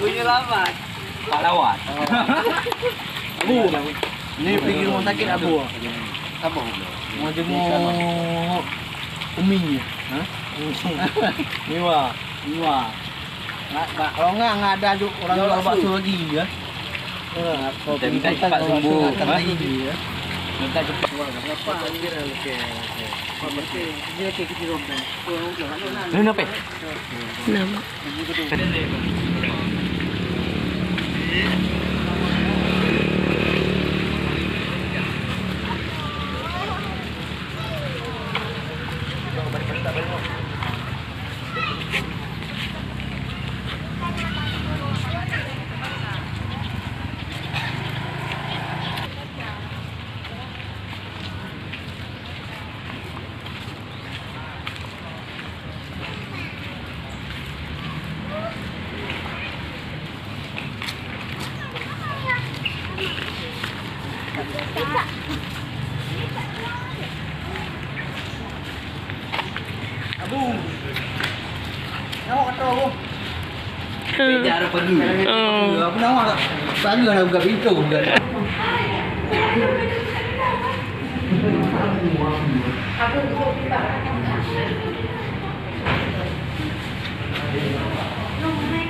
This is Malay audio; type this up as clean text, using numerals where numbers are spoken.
Punya lama. Pahlawan. Abu. Ini pergi rumah sakit Abu. Apa? Mau jenguk Umi. Hah? Miwa. Kalau nggak ada orang jual bakso lagi ya. Minta cepat sembuh. Ya. Minta cepat. Apa? Okey. Berarti dia kecil rompan. Ini apa? Nama. Abu. Nawak kata Abu. Cara pergi. Apa nawak? Tadi nak buka pintu buka. Nomor